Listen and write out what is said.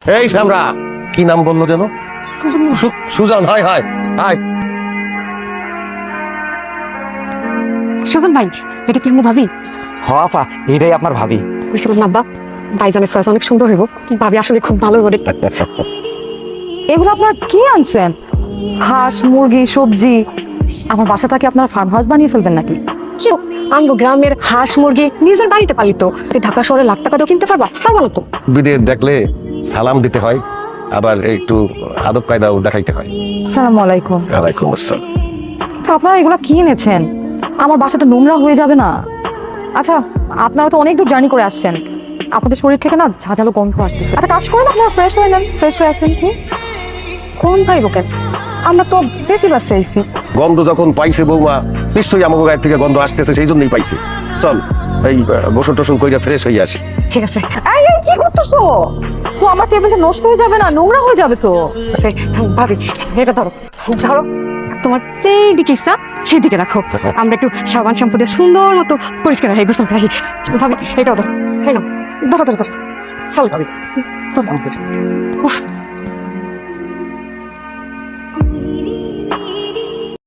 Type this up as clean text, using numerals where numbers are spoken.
এই সামরা, কি নাম বললো যেন? সুজন। হয় হয় হয়। সুজন ভাই, এটা কি আমি ভাবি? আপা, এটাই আপনার ভাবি। বুঝছিলাম না আব্বা, ভাইজানের চয়েস অনেক সুন্দর হইব। ভাবি আসলে খুব ভালো হবে। এগুলো আপনার কি আনছেন? হাঁস, মুরগি, সবজি। আমার বাসাটা কি আপনার ফার্ম হাউস বানিয়ে ফেলবেন নাকি? কেউ আমগো গ্রামের হাঁস মুরগি নিজের বাড়িতে পালিত। ঢাকা শহরে লাখ টাকা দিয়ে কিনতে পারবা না তো। বিদেশ দেখলে সালাম দিতে হয়, আবার একটু আদব কায়দাও দেখাইতে হয়। আসসালামু আলাইকুম। ওয়ালাইকুম আসসালাম। তো আপনারা এগুলো কি এনেছেন? আমার বাসাটা নোংরা হয়ে যাবে না? আচ্ছা, আপনারা তো অনেক দূর জার্নি করে আসছেন, আপনাদের শরীর থেকে না ঝাঁঝালো গন্ধ আসতেছে। একটা কাজ করেন, আপনারা ফ্রেশ হয়ে নেন, ফ্রেশ হয়ে আসেন। কোন ভাইব কেন? আমরা তো বেশি বাসে আইছি। গন্ধ যখন পাইছে বৌমা, নিশ্চয়ই আমাকে গায়ের থেকে গন্ধ আসতেছে, সেই জন্যই পাইছে। চল এই গোসল টোসল কইরা ফ্রেশ হয়ে আসি। ঠিক আছে। এই এই, কি করতেছো? তো আমার টেবিলটা নষ্ট হয়ে যাবে না? নোংরা হয়ে যাবে তো। ভাবি, এটা ধরো ধরো, তোমার যেদিকে ইচ্ছা সেদিকে রাখো। আমরা একটু সাবান শ্যাম্পু দিয়ে সুন্দর মতো পরিষ্কার রাখি, গোসল রাখি। ভাবি, এটাও ধরো। ধরো ধরো ধরো। চল ভাবি। উফ,